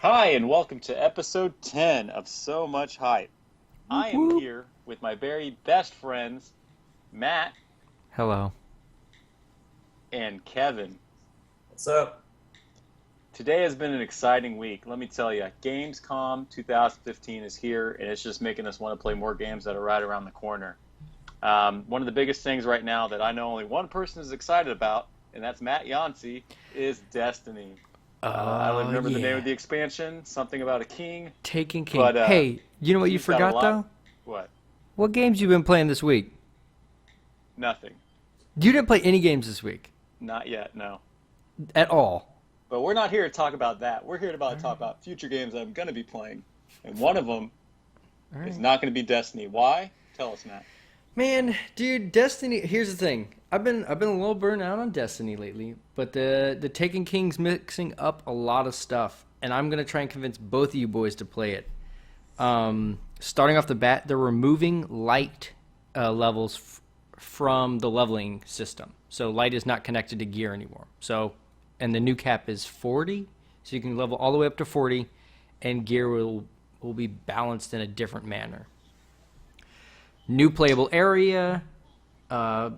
Hi, and welcome to episode 10 of So Much Hype. I Whoop am whoop. here with my very best friends, Matt Hello. and Kevin. What's up? Today has been an exciting week. Let me tell you, Gamescom 2015 is here, and it's just making us want to play more games that are right around the corner. One of the biggest things right now that I know only one person is excited about, and that's Matt Yancey, is Destiny. I don't remember the name Yeah. of the expansion, something about a king, Taken King. but Hey, you know what you he's got a forgot lot. though? What? What games you been playing this week? Nothing. You didn't play any games this week Not yet, no. at all. But we're not here to talk about that. We're here to All talk right. about future games I'm going to be playing. And one of them All is right. not going to be Destiny. Why? Tell us, Matt. Man, dude, Destiny. Here's the thing. I've been a little burnt out on Destiny lately, but the Taken King's mixing up a lot of stuff, and I'm gonna try and convince both of you boys to play it. Starting off the bat, they're removing light levels from the leveling system, so light is not connected to gear anymore. So, and the new cap is 40, so you can level all the way up to 40, and gear will be balanced in a different manner. New playable area, uh,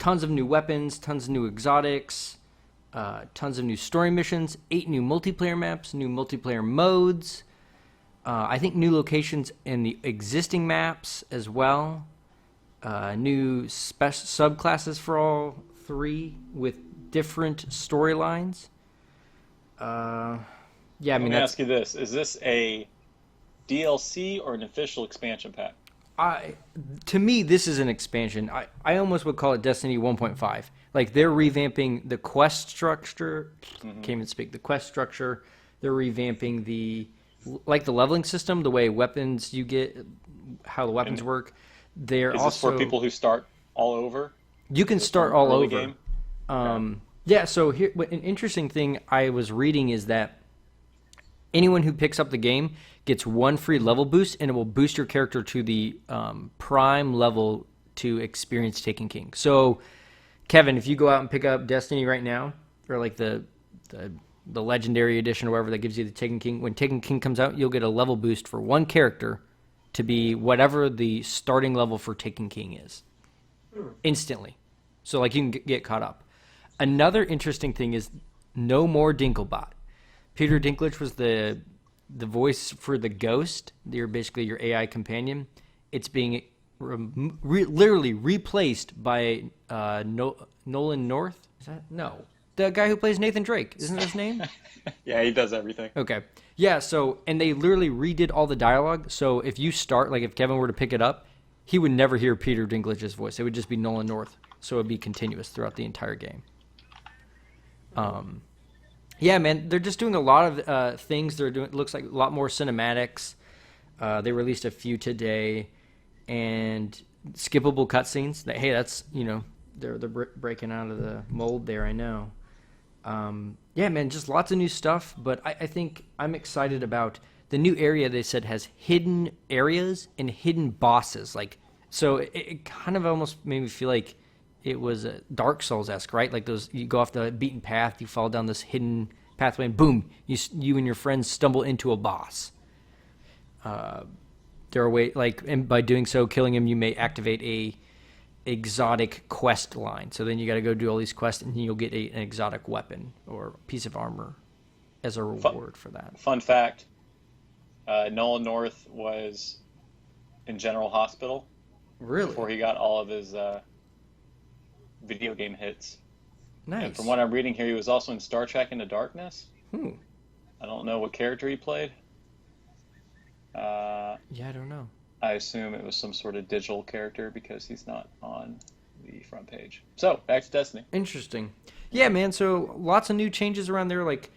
tons of new weapons, tons of new exotics, tons of new story missions, 8 new multiplayer maps, new multiplayer modes. I think new locations in the existing maps as well. New subclasses for all 3 with different storylines. Yeah, I Let mean me that's ask you this. Is this a DLC or an official expansion pack? I to me this is an expansion. I almost would call it Destiny 1.5. Like they're revamping the quest structure. Can't even speak. The quest structure. They're revamping the leveling system, the way weapons you get, how the weapons And work. They're is this for also people who start all over? you can Is this from start an all early over. game? Okay. Yeah. So here, an interesting thing I was reading is that anyone who picks up the game gets 1 free level boost, and it will boost your character to the prime level to experience Taken King. So, Kevin, if you go out and pick up Destiny right now, or like the, the Legendary Edition or whatever that gives you the Taken King, when Taken King comes out, you'll get a level boost for 1 character to be whatever the starting level for Taken King is instantly. So, like, you can get caught up. Another interesting thing is no more Dinklebot. Peter Dinklage was the voice for the Ghost. They're basically your AI companion. It's being literally replaced by Nolan North. Is that no? The guy who plays Nathan Drake. Isn't that his name? Yeah, he does everything. Okay. Yeah. So and they literally redid all the dialogue. So if you start like if Kevin were to pick it up, he would never hear Peter Dinklage's voice. It would just be Nolan North. So it would be continuous throughout the entire game. Yeah, man, they're just doing a lot of things. They're doing, it looks like a lot more cinematics. They released a few today, and skippable cutscenes. That hey, that's they're breaking out of the mold there. I know. Yeah, man, just lots of new stuff. But I think I'm excited about the new area. They said has hidden areas and hidden bosses. Like so, it kind of almost made me feel like it was Dark Souls-esque, right? Like those, you go off the beaten path, you fall down this hidden pathway, and boom, you and your friends stumble into a boss. There are ways, like, and by doing so, killing him, you may activate a exotic quest line. So then you got to go do all these quests, and you'll get an exotic weapon or piece of armor as a Fun, reward for that. fun fact, Nolan North was in General Hospital Really before he got all of his video game hits. And from nice. what I'm reading here, he was also in Star Trek Into Darkness. Hmm. I don't know what character he played. Uh, Yeah, I don't know. I assume it was some sort of digital character because he's not on the front page. So, back to Destiny. Interesting. Yeah, man. So lots of new changes around there. Like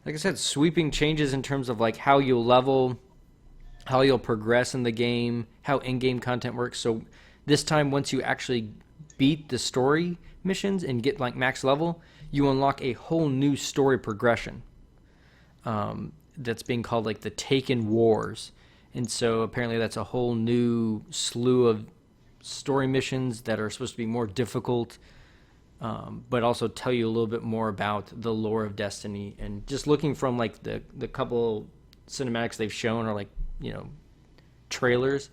I said, sweeping changes in terms of like how you'll level, how you'll progress in the game, how in-game content works. So this time, once you actually beat the story missions and get like max level, you unlock a whole new story progression. That's being called like the Taken Wars. And so apparently that's a whole new slew of story missions that are supposed to be more difficult. but also tell you a little bit more about the lore of Destiny. And just looking from like the couple cinematics they've shown, or like, you know, trailers,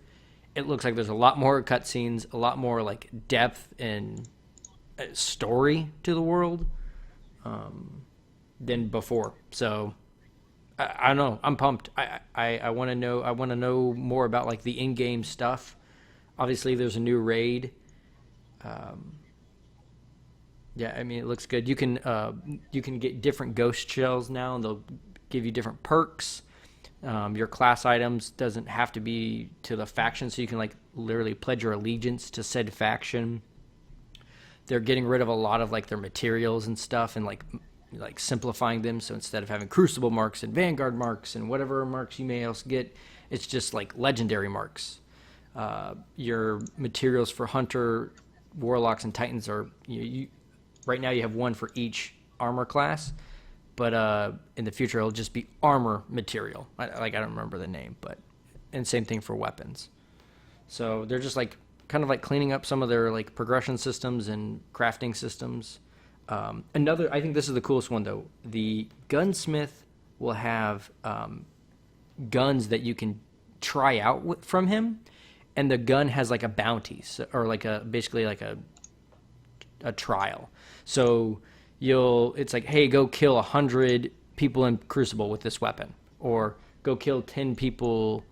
it looks like there's a lot more cutscenes, a lot more like depth and story to the world than before. So I don't know. I'm pumped. I want to know. I want to know more about like the in-game stuff. Obviously, there's a new raid. Yeah, I mean, it looks good. You can get different ghost shells now, and they'll give you different perks. Your class items doesn't have to be to the faction, so you can like literally pledge your allegiance to said faction. They're getting rid of a lot of like their materials and stuff, and like simplifying them. So instead of having Crucible marks and Vanguard marks and whatever marks you may else get, it's just like legendary marks. Your materials for Hunter, Warlocks, and Titans are right now you have one for each armor class, but in the future it'll just be armor material. I don't remember the name, and same thing for weapons. So they're just like kind of like cleaning up some of their like progression systems and crafting systems. I think this is the coolest one though. The gunsmith will have guns that you can try out from him, and the gun has like a bounty, or like basically like a trial. So it's like, hey, go kill 100 people in Crucible with this weapon, or go kill 10 people.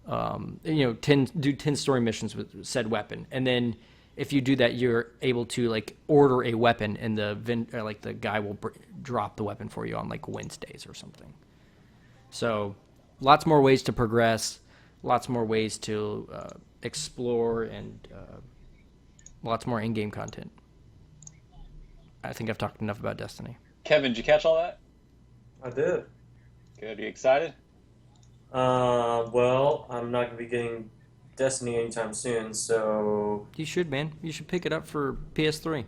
Do 10 story missions with said weapon, and then if you do that, you're able to like order a weapon, and the guy will drop the weapon for you on like Wednesdays or something. So, lots more ways to progress, lots more ways to explore, and lots more in-game content. I think I've talked enough about Destiny. Kevin, did you catch all that? I did. Good. Are you excited? Well, I'm not going to be getting Destiny anytime soon, so... You should, man. You should pick it up for PS3.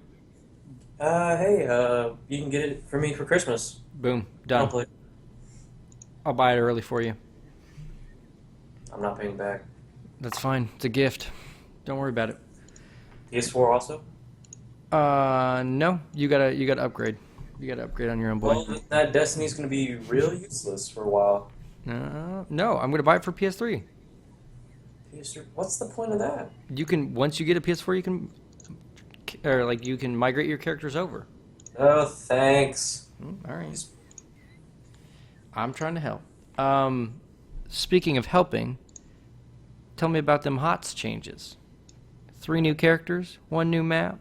Hey, you can get it for me for Christmas. Boom. Done. I'll play. I'll buy it early for you. I'm not paying back. That's fine. It's a gift. Don't worry about it. PS4 also? No. You gotta upgrade. You gotta upgrade on your own, boy. Well, that Destiny's going to be real useless for a while. No, I'm gonna buy it for PS3. PS3? What's the point of that? You can, once you get a PS4, you can migrate your characters over. Oh, thanks. All right. I'm trying to help. Speaking of helping, tell me about them HOTS changes. 3 new characters, 1 new map,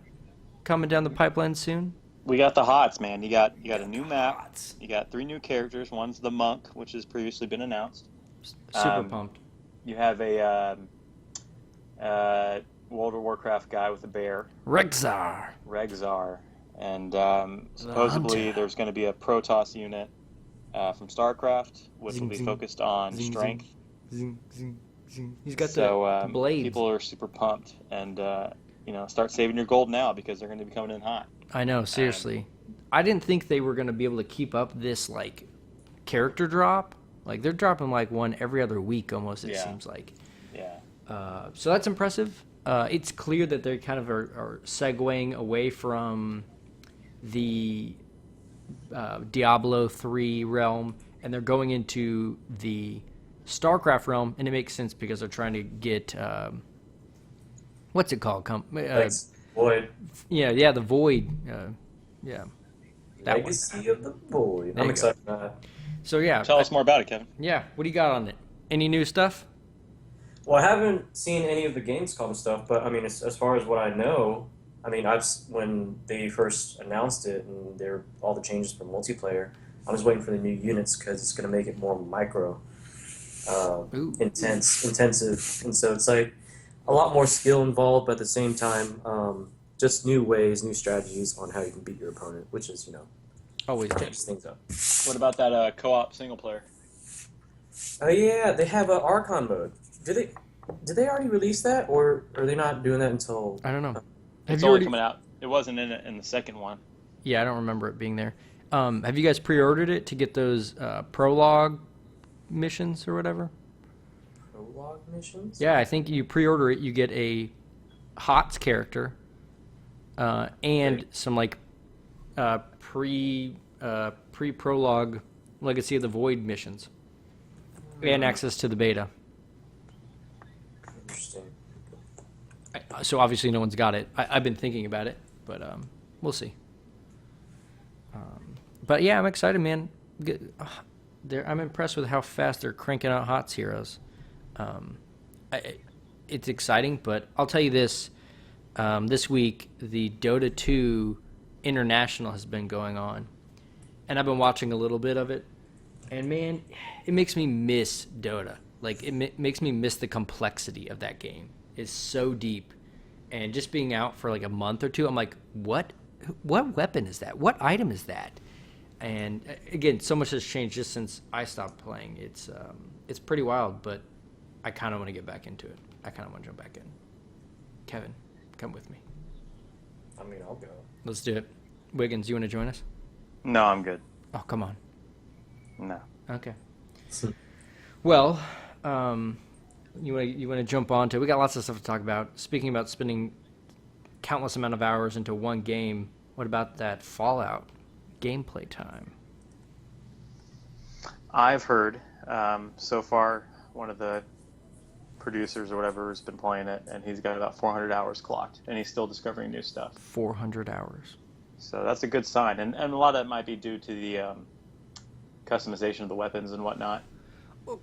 coming down the pipeline soon. We got the HOTS, man. You got a new map. You got 3 new characters. One's the monk, which has previously been announced. Super pumped. You have a World of Warcraft guy with a bear. Rexxar. And supposedly there's going to be a Protoss unit from StarCraft, which will be focused on strength. Zing, zing, zing. He's got the blades. People are super pumped, and start saving your gold now because they're going to be coming in hot. I know, seriously. I didn't think they were going to be able to keep up this like character drop. Like they're dropping like one every other week almost. It seems like. Yeah. So that's impressive. It's clear that they kind of are segueing away from the Diablo 3 realm, and they're going into the StarCraft realm, and it makes sense because they're trying to get what's it called? Void. Yeah, the Void. Yeah. Legacy of the Void. I'm excited about that. So yeah. Tell us more about it, Kevin. Yeah. What do you got on it? Any new stuff? Well, I haven't seen any of the Gamescom stuff, but I mean, as far as what I know, I mean, when they first announced it and there were all the changes for multiplayer, I was waiting for the new units because it's going to make it more micro, intensive, and so it's like a lot more skill involved, but at the same time, just new ways, new strategies on how you can beat your opponent, which is always changes things up. What about that co-op single player? Oh yeah, they have an Archon mode. Did they already release that, or are they not doing that until? I don't know. It's only coming out. It wasn't in the second one. Yeah, I don't remember it being there. Have you guys pre-ordered it to get those prologue missions or whatever? Prologue missions? Yeah, I think you pre-order it, you get a HOTS character, and some like pre prologue Legacy of the Void missions, and access to the beta. Interesting. So obviously no one's got it. I've been thinking about it, but we'll see. But yeah, I'm excited, man. I'm impressed with how fast they're cranking out HOTS heroes. It's exciting, but I'll tell you this. This week, the Dota 2 International has been going on, and I've been watching a little bit of it, and man, it makes me miss Dota. Like, it makes me miss the complexity of that game. It's so deep, and just being out for like a month or two, I'm like, what weapon is that? What item is that? And again, so much has changed just since I stopped playing. It's pretty wild, but I kind of want to get back into it. I kind of want to jump back in. Kevin, come with me. I mean, I'll go. Let's do it. Wiggins, you want to join us? No, I'm good. Oh, come on. No. Okay. Well, you want to jump on to? We got lots of stuff to talk about. Speaking about spending countless amount of hours into one game, what about that Fallout gameplay time? I've heard so far one of the producers or whatever has been playing it, and he's got about 400 hours clocked, and he's still discovering new stuff. 400 hours. So that's a good sign, and a lot of that might be due to the customization of the weapons and whatnot.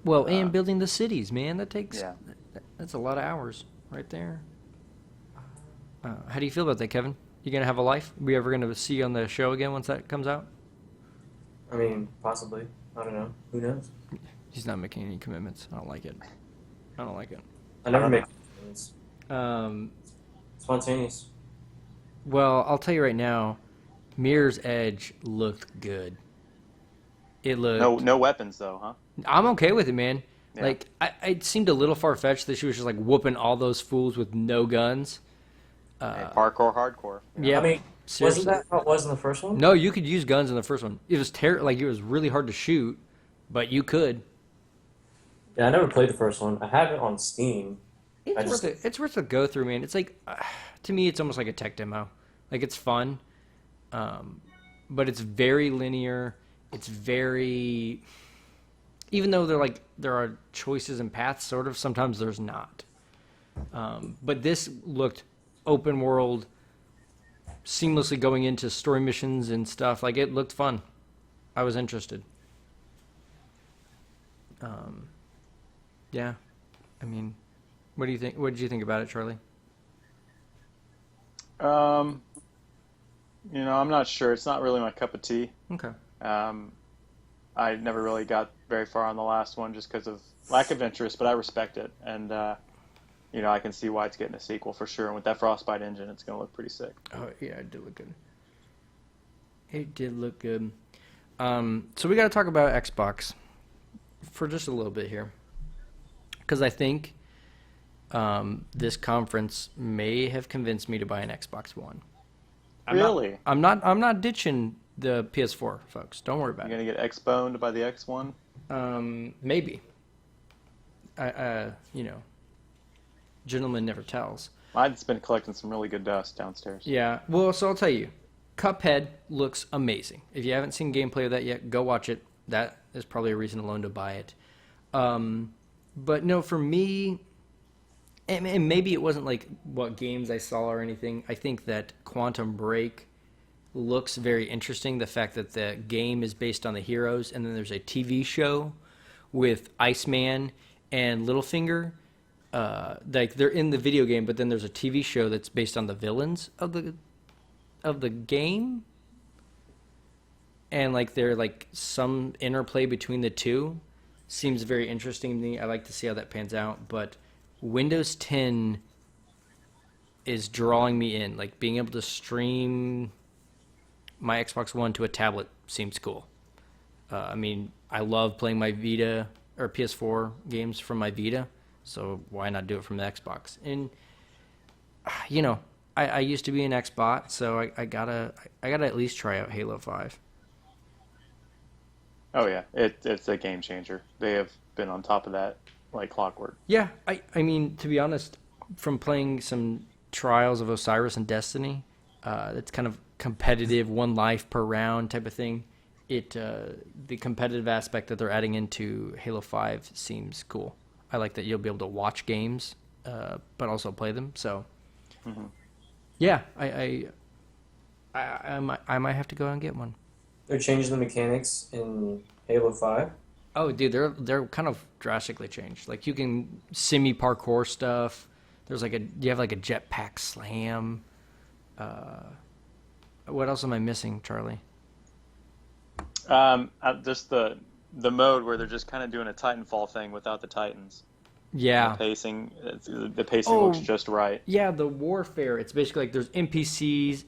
Well, and building the cities, man, that's a lot of hours right there. How do you feel about that, Kevin? You gonna have a life? We ever gonna see you on the show again once that comes out? I mean, possibly. I don't know. Who knows? He's not making any commitments. I don't like it. I never make commitments. Um, Spontaneous. Well, I'll tell you right now, Mirror's Edge looked good. It looked... No weapons, though, huh? I'm okay with it, man. Yeah. Like, it seemed a little far-fetched that she was just, like, whooping all those fools with no guns. Hey, parkour, hardcore. Yeah, I mean, seriously. wasn't that how it was in the first one? No, you could use guns in the first one. It was it was really hard to shoot, but you could. Yeah, I never played the first one. I have it on Steam. It's worth a go through, man. It's like, to me, it's almost like a tech demo. Like, it's fun, but it's very linear. It's very, even though there are choices and paths, sort of. Sometimes there's not. But this looked open world, seamlessly going into story missions and stuff. Like, it looked fun. I was interested. Yeah, I mean, what do you think? What did you think about it, Chrlie? I'm not sure. It's not really my cup of tea. Okay. I never really got very far on the last one just because of lack of interest, but I respect it, and I can see why it's getting a sequel for sure. And with that Frostbite engine, it's going to look pretty sick. Oh yeah, it did look good. It did look good. So we got to talk about Xbox for just a little bit here, because I think this conference may have convinced me to buy an Xbox One. Really? I'm not ditching the PS4, folks. Don't worry about it. You're gonna get X-boned by the X1? Maybe. Gentleman never tells. I've been collecting some really good dust downstairs. Yeah. Well, so I'll tell you, Cuphead looks amazing. If you haven't seen gameplay of that yet, go watch it. That is probably a reason alone to buy it. But no, for me, and maybe it wasn't like what games I saw or anything. I think that Quantum Break looks very interesting. The fact that the game is based on the heroes, and then there's a TV show with Iceman and Littlefinger. Like they're in the video game, but then there's a TV show that's based on the villains of the game, and like they're like some interplay between the two. Seems very interesting to me. I like to see how that pans out, but Windows 10 is drawing me in. Like being able to stream my Xbox One to a tablet seems cool. I mean, I love playing my Vita or PS4 games from my Vita, so why not do it from the Xbox? And I used to be an Xbot, so I gotta at least try out Halo 5. Oh yeah, it's a game changer. They have been on top of that like clockwork. Yeah, I mean, to be honest, from playing some Trials of Osiris and Destiny, That's kind of competitive, one life per round type of thing. The competitive aspect that they're adding into Halo 5 seems cool. I like that you'll be able to watch games, but also play them. So, yeah, I might have to go and get one. They're changing the mechanics in Halo 5. Oh, dude, they're kind of drastically changed. Like you can semi parkour stuff. There's you have like a jetpack slam. What else am I missing, Charlie? Just the mode where they're just kind of doing a Titanfall thing without the Titans. Yeah. The pacing looks just right. Yeah, the warfare. It's basically like there's NPCs,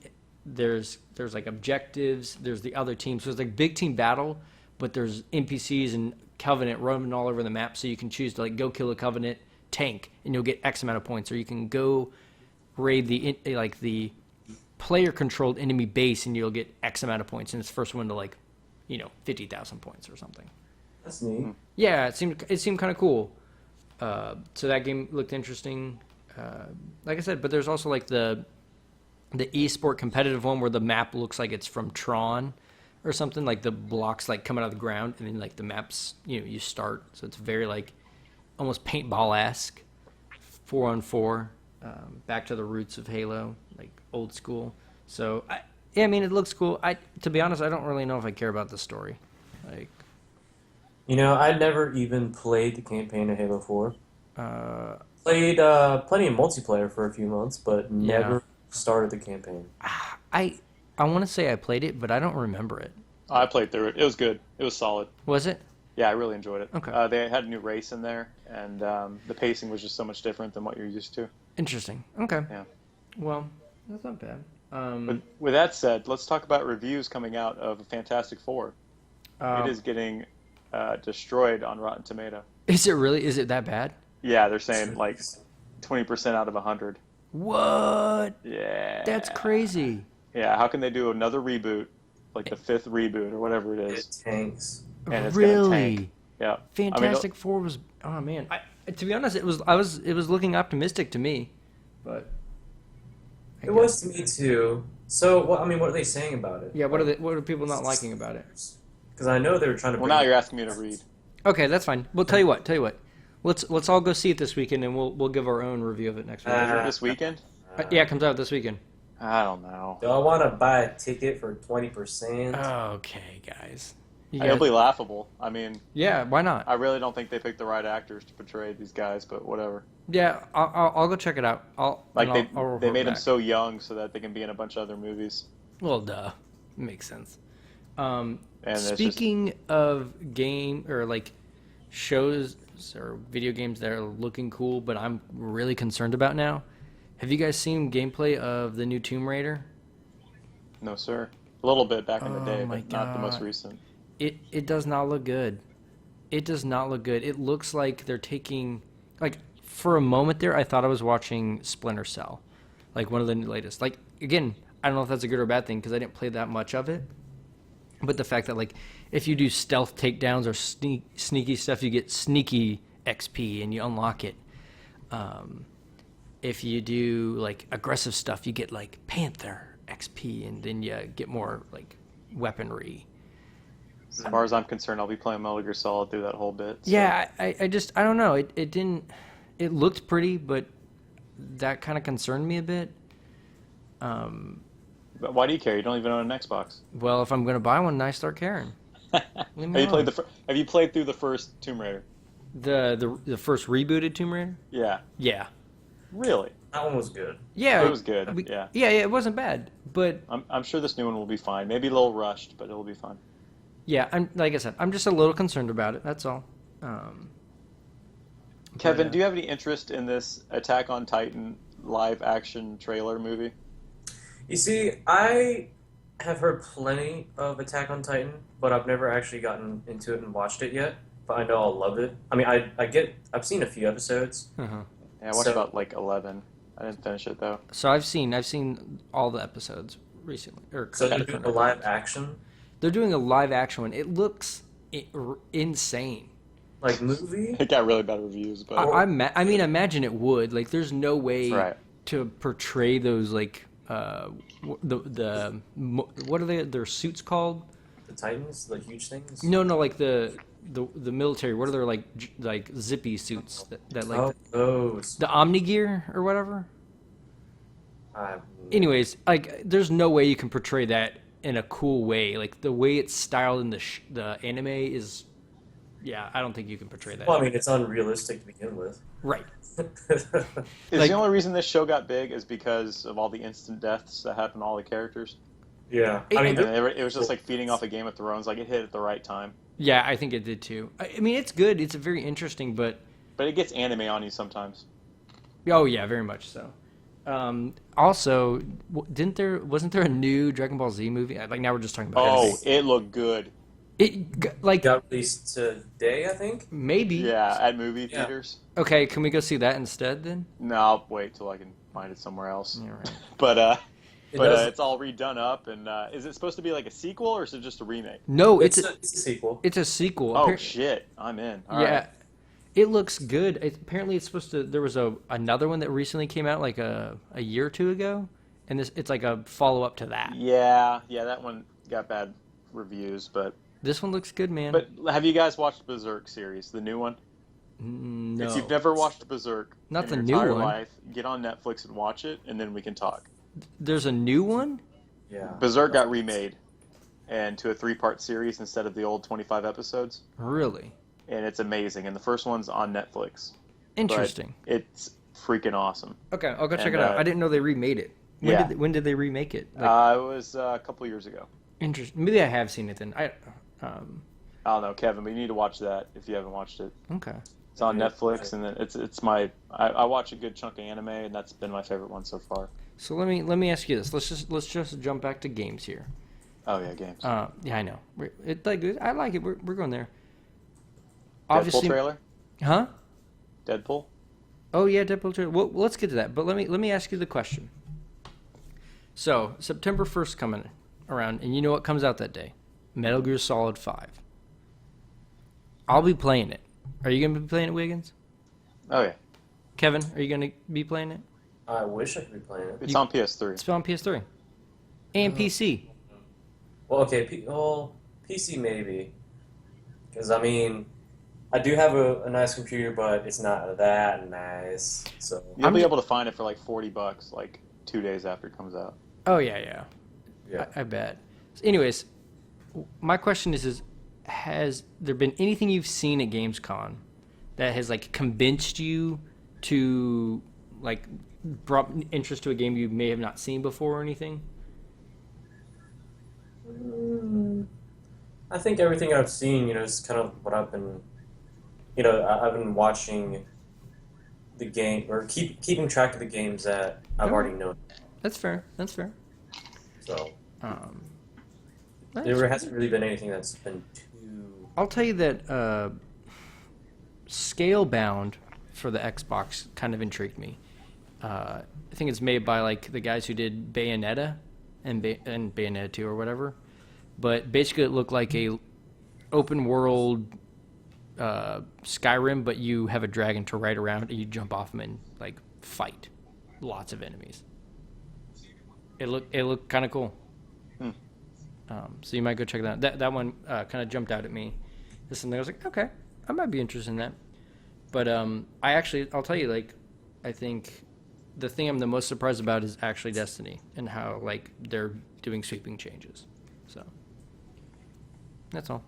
there's like objectives, there's the other teams. So it's like big team battle, but there's NPCs and Covenant roaming all over the map. So you can choose to like go kill a Covenant tank and you'll get X amount of points, or you can go raid the player controlled enemy base and you'll get X amount of points, and it's the first one to 50,000 points or something. That's neat. Yeah, it seemed kind of cool. So that game looked interesting. Like I said, but there's also like the esport competitive one where the map looks like it's from Tron or something. Like the blocks like coming out of the ground, and then like the maps you start. So it's very like almost paintball-esque, 4-on-4, back to the roots of Halo, like old school. So I mean, it looks cool. To be honest, I don't really know if I care about the story. Like, I never even played the campaign of Halo 4. Played plenty of multiplayer for a few months, but never started the campaign. I want to say I played it, but I don't remember it. I played through it. It was good. It was solid. Was it? Yeah, I really enjoyed it. Okay. They had a new race in there, and the pacing was just so much different than what you're used to. Interesting. Okay. Yeah. Well, that's not bad. With that said, let's talk about reviews coming out of Fantastic Four. It is getting destroyed on Rotten Tomato. Is it really? Is it that bad? Yeah, they're saying like 20% out of 100. What? Yeah. That's crazy. Yeah, how can they do another reboot, like the 5th reboot or whatever it is? It tanks. And it's really? gonna tank. Yeah. Fantastic Four was. Oh man. To be honest, it was looking optimistic to me, but. It was to me too. So, what are they saying about it? Yeah. What are people not liking about it? Because I know they were trying to. Well, now you're asking me to read. Okay, that's fine. Well, tell you what. Let's all go see it this weekend, and we'll give our own review of it next week. Is it this weekend? Yeah, it comes out this weekend. I don't know. Do I want to buy a ticket for 20%? Okay, guys. It'll be laughable. I mean, yeah, why not? I really don't think they picked the right actors to portray these guys, but whatever. Yeah, I'll go check it out. They made them so young so that they can be in a bunch of other movies. Well, duh, makes sense. And Speaking of game or like shows or video games that are looking cool, but I'm really concerned about now. Have you guys seen gameplay of the new Tomb Raider? No, sir. A little bit back in the day, my but not the most God. recent. It does not look good. It does not look good. It looks like they're taking, like, for a moment there, I thought I was watching Splinter Cell, like one of the latest. Like, again, I don't know if that's a good or bad thing because I didn't play that much of it. But the fact that, like, if you do stealth takedowns or sneaky stuff, you get sneaky XP and you unlock it. If you do, like, aggressive stuff, you get, like, Panther XP and then you get more, like, weaponry. As far as I'm concerned, I'll be playing Metal Gear Solid through that whole bit. So. Yeah, I don't know. It didn't. It looked pretty, but that kind of concerned me a bit. But why do you care? You don't even own an Xbox. Well, if I'm gonna buy one, I start caring. Have you played through the first Tomb Raider? The first rebooted Tomb Raider? Yeah. Yeah. Really? That one was good. Yeah. It was good. Yeah. Yeah, it wasn't bad, but I'm sure this new one will be fine. Maybe a little rushed, but it'll be fun. yeah, like I said, I'm just a little concerned about it. That's all. Kevin, do you have any interest in this Attack on Titan live action trailer movie? You see, I have heard plenty of Attack on Titan, but I've never actually gotten into it and watched it yet. But I know I'll love it. I mean, I've seen a few episodes. Uh-huh. Yeah, I watched about like 11. I didn't finish it though. So I've seen all the episodes recently. So they're doing a live action? They're doing a live action one. It looks insane. Like movie? It got really bad reviews, but I mean, imagine it would. Like, there's no way right. to portray those like what are their suits called? The Titans, the huge things. No, like the military. What are their like zippy suits that like Oh, those. the Omni gear or whatever? I, Anyways, like there's no way you can portray that in a cool way. Like the way it's styled in the anime is, yeah, I don't think you can portray that. well, I mean, it's unrealistic to begin with. Right. Is Like- the only reason this show got big is because of all the instant deaths that happened to all the characters? Yeah, I mean, And it was just like feeding off of Game of Thrones. Like it hit at the right time. Yeah, I think it did too. I mean, it's good. It's very interesting, but But it gets anime on you sometimes. oh yeah, very much so. Also, wasn't there a new Dragon Ball Z movie? Like now we're just talking about Oh, anime. it looked good. Like got released today, I think. maybe. Yeah, at movie Yeah. theaters. Okay, can we go see that instead then? No, I'll wait till I can find it somewhere else. Yeah, right. But does- it's all redone up, and is it supposed to be like a sequel or is it just a remake? No, It's a sequel. it's a sequel. Oh Appar- shit, I'm in. All yeah, right. it looks good. Apparently, it's supposed to. There was another one that recently came out like a year or two ago, and it's like a follow up to that. Yeah, that one got bad reviews, but This one looks good, man. have you guys watched Berserk series, the new one? No, If you've never watched Berserk Not in the your new entire one. life, get on Netflix and watch it, and then we can talk. There's a new one. Yeah. Berserk got remade and to a 3-part series instead of the old 25 episodes, Really and it's amazing. And the first one's on Netflix. But interesting. it's freaking awesome. Okay, I'll go check and, it out. I didn't know they remade it. When did they remake it? Like, It was a couple years ago. interesting. Maybe I have seen it then. I don't know, Kevin, but you need to watch that if you haven't watched it. Okay. It's on Yeah. Netflix, and I watch a good chunk of anime, and that's been my favorite one so far. So let me ask you this. Let's just jump back to games here. Oh yeah, games. Yeah, I know. I like it. We're going there. Deadpool trailer. Huh? Deadpool. Oh yeah, Deadpool trailer. Well, let's get to that. But let me ask you the question. So September 1st coming around, and you know what comes out that day? Metal Gear Solid 5. I'll be playing it. Are you gonna be playing it, Wiggins? Oh yeah, Kevin, are you gonna be playing it? I wish I could be playing it. it's on PS3. It's on PS3 and PC. Well, okay, PC maybe, because I mean, I do have a nice computer, but it's not that nice. So You'll be able to find it for like $40, like 2 days after it comes out. Oh yeah. yeah. I bet. So anyways, my question is has there been anything you've seen at Gamescom that has like convinced you to like brought interest to a game you may have not seen before or anything? I think everything I've seen, is kind of what I've been, I've been watching the game or keeping track of the games that I've already known. That's fair. So Nice. there hasn't really been anything that's been too. I'll tell you that Scalebound for the Xbox kind of intrigued me. I think it's made by like the guys who did Bayonetta and Bayonetta 2 or whatever. But basically, it looked like a open world Skyrim, but you have a dragon to ride around and you jump off them and like fight lots of enemies. It looked kind of cool. So you might go check that out. That one kind of jumped out at me. This is something I was like, okay, I might be interested in that. But I'll tell you, like, I think the thing I'm the most surprised about is actually Destiny and how like they're doing sweeping changes. So that's all.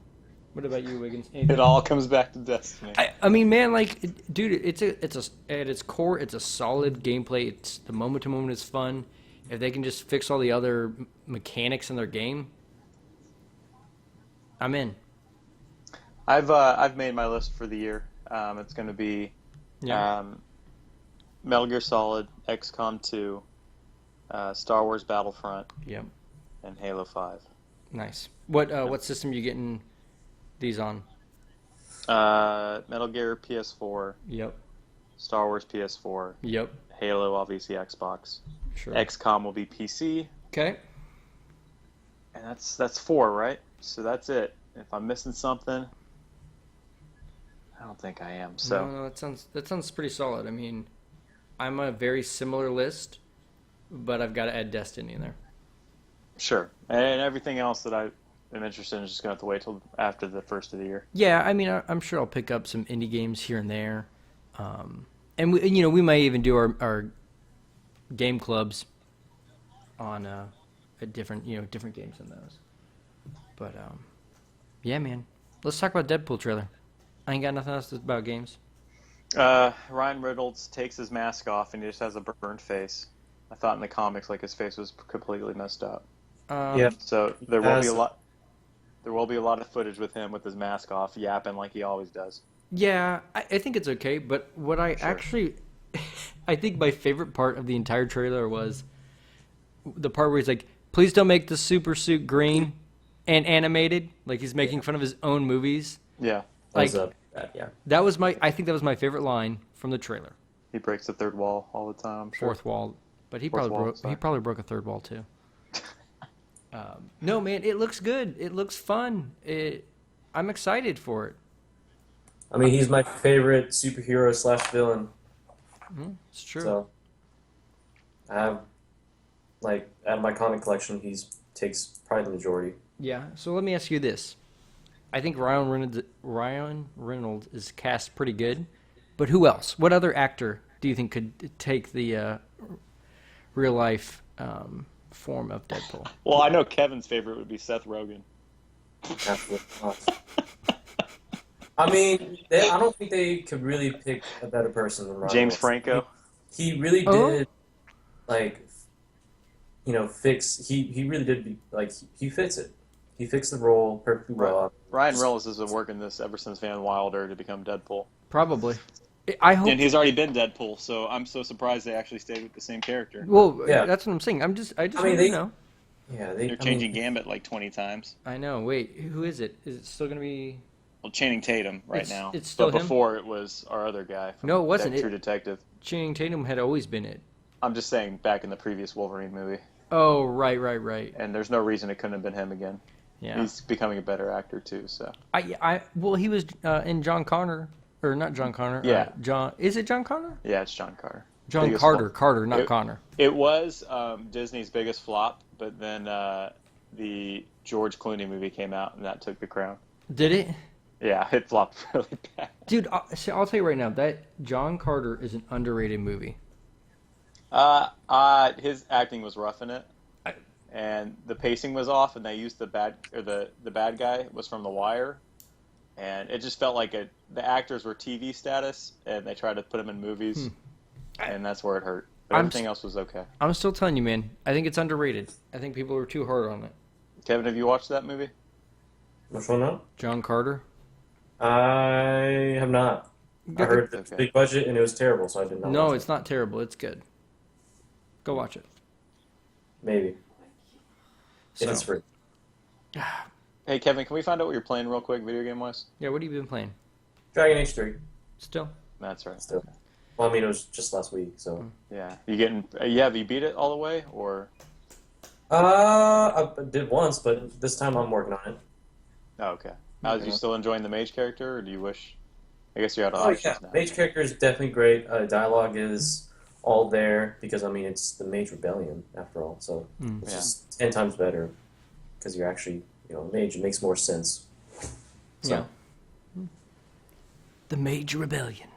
What about you, Wiggins? It all comes back to Destiny. I mean, man, like, dude, it's at its core, it's a solid gameplay. It's the moment to moment is fun. If they can just fix all the other mechanics in their game, I'm in. I've made my list for the year. It's going to be Metal Gear Solid, XCOM 2, Star Wars Battlefront, Yep. and Halo 5. Nice. What system you getting these on? Metal Gear PS4, Yep. Star Wars PS4, Yep. Halo obviously Xbox. Sure. XCOM will be PC, Okay. and that's 4, right? So that's it. If I'm missing something, I don't think I am. So No, that sounds pretty solid. I mean, I'm a very similar list. but I've got to add Destiny in there. Sure. And everything else that I am interested in is just going to have to wait till after the first of the year. Yeah, I mean, I'm sure I'll pick up some indie games here and there, and we might even do our game clubs on a different different games than those. But yeah, man, let's talk about Deadpool trailer. I ain't got nothing else about games. Ryan Reynolds takes his mask off and he just has a burned face. I thought in the comics like his face was completely messed up. Yeah. So there will be a lot. There will be a lot of footage with him with his mask off, yapping like he always does. Yeah, I think it's okay. But what I actually, I think my favorite part of the entire trailer was the part where he's like, "Please don't make the super suit green and animated." Like he's making fun of his own movies. Yeah. Like Yeah. that was I think that was my favorite line from the trailer. He breaks the third wall all the time, I'm sure. Fourth wall, but he Fourth wall, probably broke a third wall too. No, man, it looks good. It looks fun. I'm excited for it. I mean, he's my favorite superhero / villain. It's true. So I have, like, out of my comic collection, takes probably the majority. Yeah. So let me ask you this: I think Ryan Reynolds is cast pretty good, but who else? What other actor do you think could take the real life form of Deadpool? Well, I know Kevin's favorite would be Seth Rogen. Absolutely not. I mean, I don't think they could really pick a better person than Ryan James Reynolds. Franco. He really did, like, fix. He really did. He fits it. He fixed the role perfectly well. Ryan Reynolds has been working this ever since Van Wilder to become Deadpool. Probably. I hope. And he's already been Deadpool, so I'm so surprised they actually stayed with the same character. Well, Yeah. that's what I'm saying. I just mean, want to know. Yeah, They're changing Gambit like 20 times. I know. Wait, who is it? Is it still going to be? Well, Channing Tatum now. It's still but him? before it was our other guy. From No, it wasn't. True Detective. Channing Tatum had always been it. I'm just saying back in the previous Wolverine movie. Oh, right. And there's no reason it couldn't have been him again. Yeah. He's becoming a better actor too. So. Well, he was in John Connor, or not John Connor. Yeah. John. Is it John Connor? Yeah, it's John Carter. John Carter, not Connor. It was Disney's biggest flop, but then the George Clooney movie came out and that took the crown. Did it? Yeah, it flopped really bad. Dude, I'll tell you right now, that John Carter is an underrated movie. His acting was rough in it, and the pacing was off, and they used the bad guy was from The Wire, and it just felt like the actors were TV status, and they tried to put him in movies, and that's where it hurt. But everything else was okay. I'm still telling you, man. I think it's underrated. I think people were too hard on it. Kevin, have you watched that movie? Which one now? John Carter. I have not. I heard it's big budget and it was terrible, so I did not. No, it's not terrible. It's good. Go watch it. Maybe. So. If it's free. Hey, Kevin, can we find out what you're playing real quick, video game wise? Yeah, what have you been playing? Dragon Age 3. Still? That's right. Still. Well, I mean, it was just last week, so. Yeah. Have you beat it all the way, or? I did once, but this time I'm working on it. Oh, okay. Are you still enjoying the mage character, or do you wish? I guess you're out of Oh, options yeah. now. Mage character is definitely great. Dialogue is all there because, I mean, it's the Mage Rebellion, after all, so it's just 10 times better because you're actually, a mage. It makes more sense. So. Yeah. The Mage Rebellion.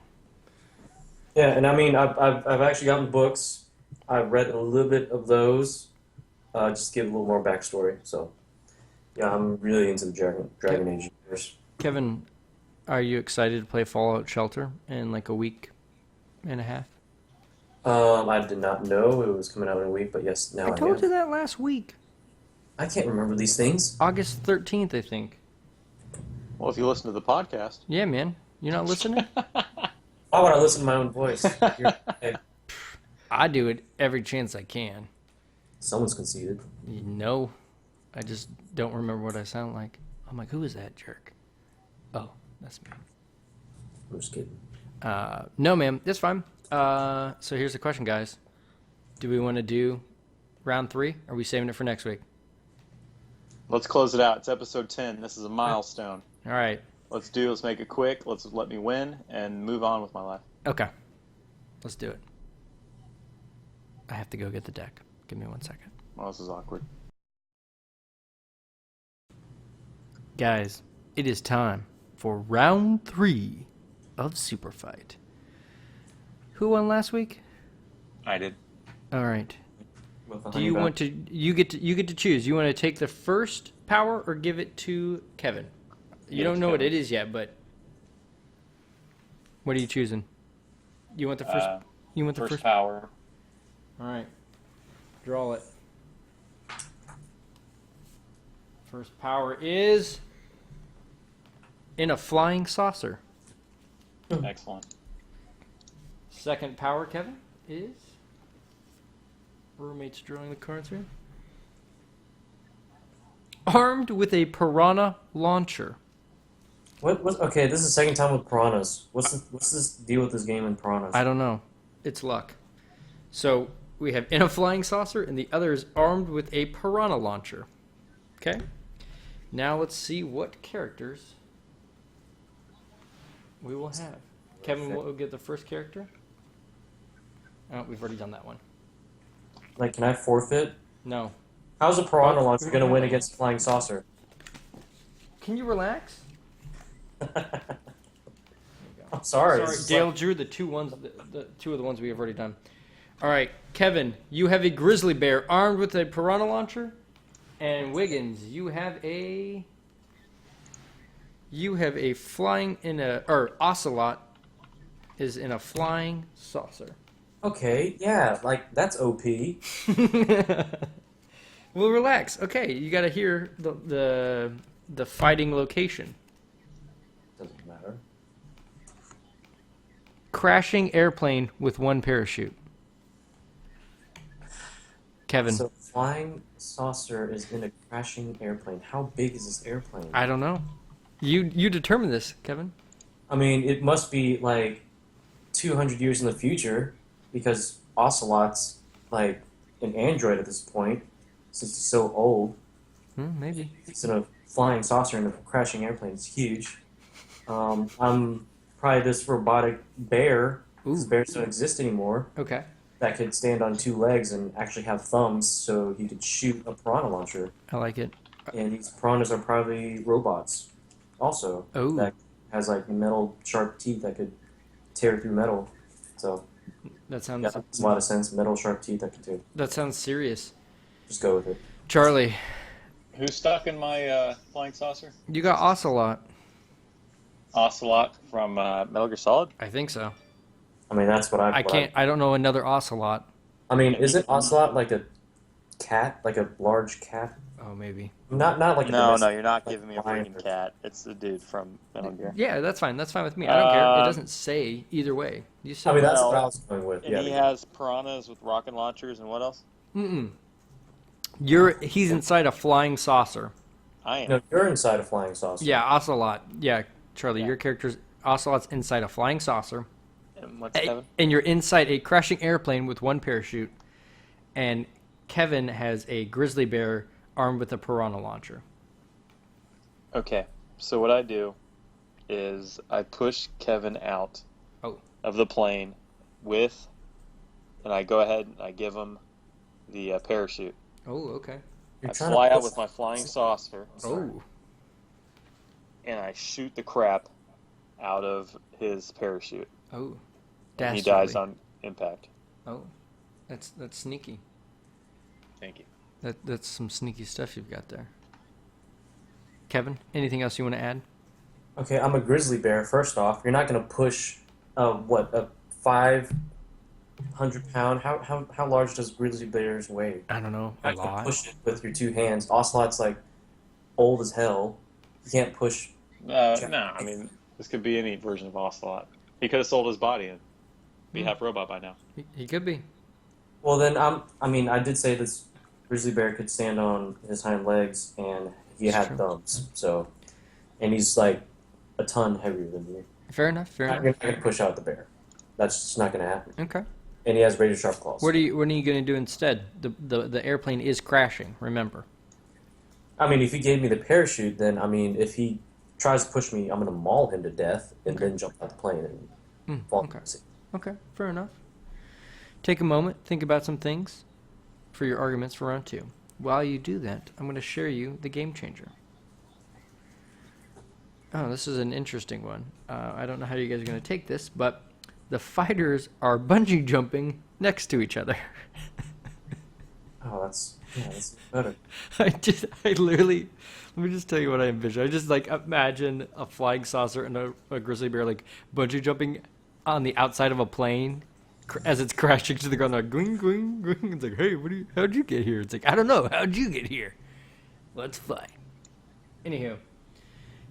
Yeah, and I mean, I've actually gotten books. I've read a little bit of those, just to give a little more backstory. So, yeah, I'm really into the Dragon Age universe. Kevin, are you excited to play Fallout Shelter in like a week and a half? I did not know it was coming out in a week, but yes, now I told am. you that last week. I can't remember these things. August 13th, I think. Well, if you listen to the podcast. Yeah, man. You're not listening? Why would I listen to my own voice? Hey, I do it every chance I can. someone's conceited. No, I just don't remember what I sound like. I'm like, who is that jerk? Oh, that's me. I'm just kidding. No, ma'am. That's fine. So here's the question, guys. Do we want to do round 3? Or are we saving it for next week? Let's close it out. It's episode 10. This is a milestone. All right. Let's make it quick. Let me win and move on with my life. Okay. Let's do it. I have to go get the deck. Give me 1 second. Well, this is awkward. Guys, it is time for round 3 of SuperFight. Who won last week? I did. All right. With the Do you honey want to? You get to choose. You want to take the first power or give it to Kevin? You Give it don't to know what Kevin. it is yet, but what are you choosing? You want the first? You want the First first? power. All right. Draw it. First power is in a flying saucer. Excellent. Second power, Kevin, is roommates drawing the cards here. Armed with a piranha launcher. Okay, this is the second time with piranhas. What's this deal with this game and piranhas? I don't know. It's luck. So we have in a flying saucer, and the other is armed with a piranha launcher. Okay. Now let's see what characters we will have. Kevin will get the first character. Oh, we've already done that one. Like, can I forfeit? No. How's a piranha launcher going to win against a flying saucer? Can you relax? I'm sorry. Sorry, Dale drew the two ones, the two of the ones we have already done. All right, Kevin, you have a grizzly bear armed with a piranha launcher, and Wiggins, you have a flying in a ocelot is in a flying saucer. Okay, yeah, like, that's OP. Well, relax. Okay, you got to hear the fighting location. Doesn't matter. Crashing airplane with one parachute. Kevin. So, flying saucer is in a crashing airplane. How big is this airplane? I don't know. You determine this, Kevin. I mean, it must be, like, 200 years in the future, because Ocelot's, like, an android at this point, since he's so old. Maybe. It's in a flying saucer in a crashing airplane. It's huge. I'm probably this robotic bear, because bears don't exist anymore, Okay. that could stand on 2 legs and actually have thumbs, so he could shoot a piranha launcher. I like it. And these piranhas are probably robots, also. Oh. That has, like, metal sharp teeth that could tear through metal. So, That sounds yeah, that makes a lot of sense. Metal sharp teeth that could do. that sounds serious. Just go with it. Charlie, Who's stuck in my flying saucer? you got ocelot. Ocelot from Metal Gear Solid. I think so. I mean, that's what I can't. I don't know another ocelot. I mean, isn't Ocelot like a cat? Like a large cat? Oh, maybe. Not like a No, domestic- you're not like giving me a lion freaking or- cat. It's the dude from Metal Gear. Yeah, that's fine. That's fine with me. I don't care. It Uh, doesn't say either way. You said. I mean, that's Well, what I was going with. And Yeah, he has piranhas with rocket launchers and what else? He's inside a flying saucer. I am. no, you're inside a flying saucer. Yeah, ocelot. Yeah, Charlie, your character's ocelot's inside a flying saucer. And what's Kevin? And you're inside a crashing airplane with one parachute. And Kevin has a grizzly bear armed with a piranha launcher. Okay, so what I do is I push Kevin out of the plane and I go ahead and I give him the parachute. Oh, okay. You're I trying fly to out push- with my flying saucer Oh, and I shoot the crap out of his parachute. oh. And he dies Dastardly. on impact. Oh, that's sneaky. Thank you. That's some sneaky stuff you've got there. Kevin, anything else you want to add? Okay, I'm a grizzly bear. First off, you're not going to push a 500-pound. How large does grizzly bears weigh? I don't know. You're A not gonna lot. push it with your 2 hands. Ocelot's like old as hell. You can't push. No, I mean, this could be any version of Ocelot. He could have sold his body and be half robot by now. He could be. Well, then I did say this grizzly bear could stand on his hind legs and he It's had true. thumbs. So, and he's like a ton heavier than me. Fair enough. Fair You're enough. not going to push out the bear. That's just not going to happen. Okay. And he has razor sharp claws. What are you going to do instead? The airplane is crashing. Remember. I mean, if he gave me the parachute, then I mean, if he tries to push me, I'm going to maul him to death and then jump out the plane and fall. Okay. Okay. Fair enough. take a moment, think about some things for your arguments for round 2. While you do that, I'm going to share you the game changer. Oh, this is an interesting one. I don't know how you guys are going to take this, but the fighters are bungee jumping next to each other. Oh, that's better. I literally, let me just tell you what I envision. I just like imagine a flying saucer and a grizzly bear like bungee jumping on the outside of a plane as it's crashing to the ground. Like, going, going, going. It's like, hey, how'd you get here? It's like, I don't know. How'd you get here? Let's fly. Anywho,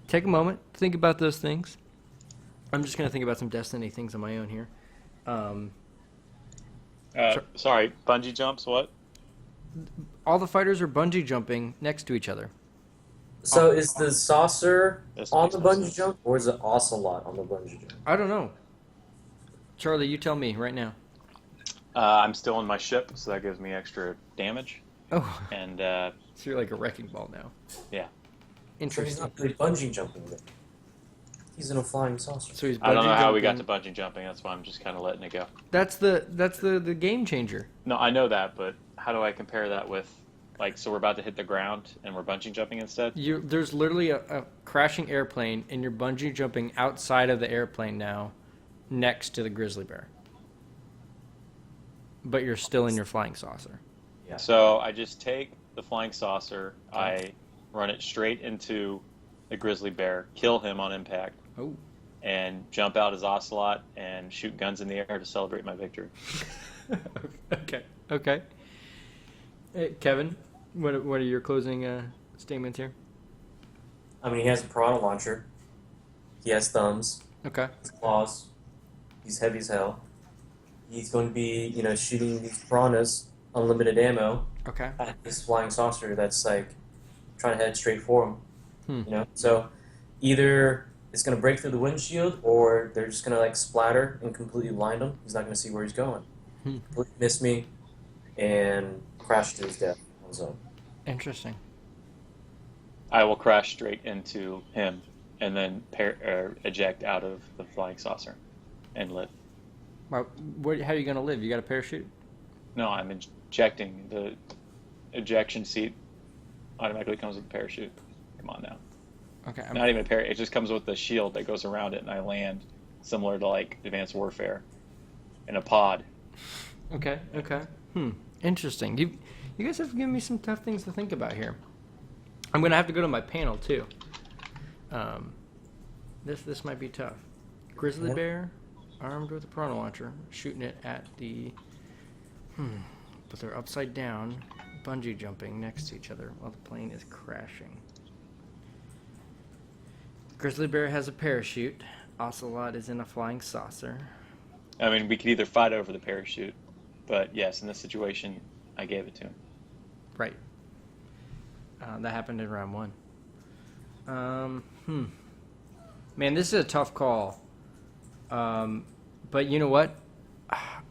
take a moment, think about those things. I'm just going to think about some Destiny things on my own here. Sorry, bungee jumps, what? All the fighters are bungee jumping next to each other. So is the saucer on the bungee sense. jump, or is it ocelot on the bungee jump? I don't know. Charlie, you tell me right now. I'm still in my ship, so that gives me extra damage. Oh, And so you're like a wrecking ball now. yeah, So he's Interesting. not really bungee jumping then. He's in a flying saucer. So he's I don't know bungee how we got to jumping. bungee jumping. That's why I'm just kind of letting it go. That's the game changer. No, I know that, but how do I compare that with, like, so we're about to hit the ground and we're bungee jumping instead? There's literally a crashing airplane, and you're bungee jumping outside of the airplane now, next to the grizzly bear. But you're still in your flying saucer. Yeah. So I just take the flying saucer, I run it straight into the grizzly bear, kill him on impact, Oh. and jump out as Ocelot and shoot guns in the air to celebrate my victory. Okay. Hey, Kevin, what are your closing statements here? I mean, he has a piranha launcher. He has thumbs. Okay. His claws. He's heavy as hell. He's going to be, shooting these piranhas, unlimited ammo, Okay. at this flying saucer that's like trying to head straight for him. So either it's going to break through the windshield, or they're just going to like splatter and completely blind him. He's not going to see where he's going. Completely miss me and crash to his death on his own. Interesting. I will crash straight into him and then eject out of the flying saucer and live. Wow, how are you going to live? You got a parachute? No, I'm ejecting. The ejection seat automatically comes with a parachute. Come on now. Okay. Not even a parachute. It just comes with the shield that goes around it, and I land similar to like Advanced Warfare in a pod. Okay. Interesting. You guys have given me some tough things to think about here. I'm gonna have to go to my panel too. This might be tough. Grizzly Yeah. bear, armed with a piranha launcher, shooting it at the. But they're upside down, bungee jumping next to each other while the plane is crashing. Grizzly bear has a parachute. Ocelot is in a flying saucer. I mean, we could either fight over the parachute, but yes, in this situation, I gave it to him. Right. That happened in round 1. Man, this is a tough call. But you know what?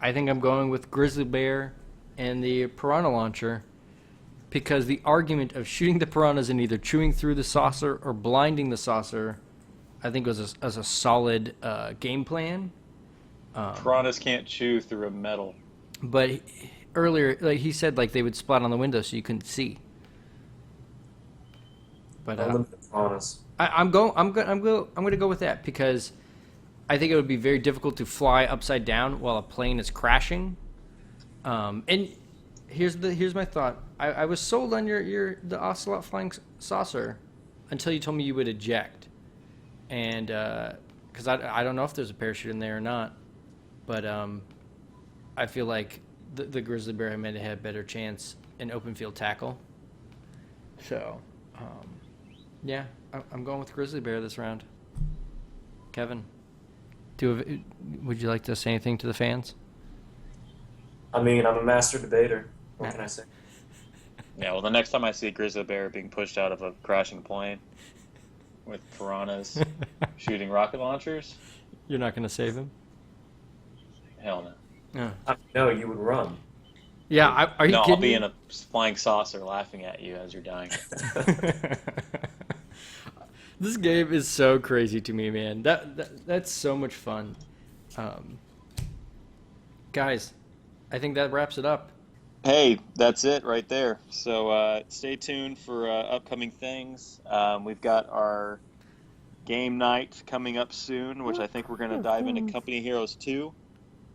I think I'm going with grizzly bear and the piranha launcher, because the argument of shooting the piranhas and either chewing through the saucer or blinding the saucer, I think was a solid game plan. Piranhas can't chew through a metal. But earlier, like he said, like they would splat on the window so you couldn't see. But Unlimited piranhas. I'm going to go with that, because I think it would be very difficult to fly upside down while a plane is crashing. And here's my thought. I was sold on the Ocelot flying saucer until you told me you would eject, and because I don't know if there's a parachute in there or not, but I feel like the grizzly bear might have had a better chance in open field tackle. So, yeah, I'm going with grizzly bear this round. Kevin, would you like to say anything to the fans? I mean, I'm a master debater. What can I say? Yeah, well, the next time I see a grizzly bear being pushed out of a crashing plane with piranhas shooting rocket launchers, You're not going to save him? hell no. Yeah. No, you would run. Yeah, are you No, kidding I'll be me? in a flying saucer laughing at you as you're dying. This game is so crazy to me, man. That's so much fun. Guys, I think that wraps it up. Hey, that's it right there. So stay tuned for upcoming things. We've got our game night coming up soon, which I think we're going to dive into Company Heroes 2.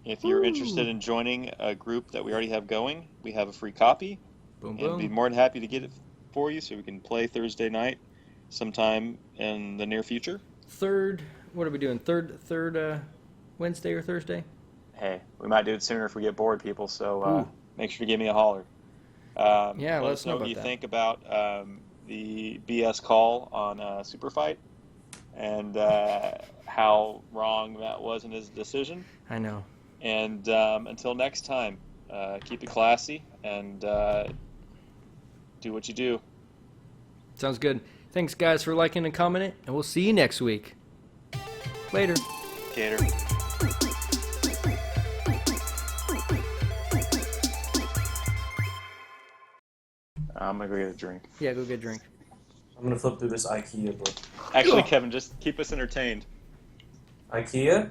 If you're interested in joining a group that we already have going, we have a free copy. Boom, And be more than happy to get it for you so we can play Thursday night sometime in the near future. What are we doing? Third Wednesday or Thursday? Hey, we might do it sooner if we get bored, people, so make sure to give me a holler. Yeah, let us know what you think about the BS call on SuperFight and how wrong that was in his decision. I know. And until next time, keep it classy and do what you do. Sounds good. Thanks, guys, for liking and commenting, and we'll see you next week. Later. Gator. I'm going to go get a drink. Yeah, go get a drink. I'm gonna flip through this IKEA book. Actually, Kevin, just keep us entertained. IKEA?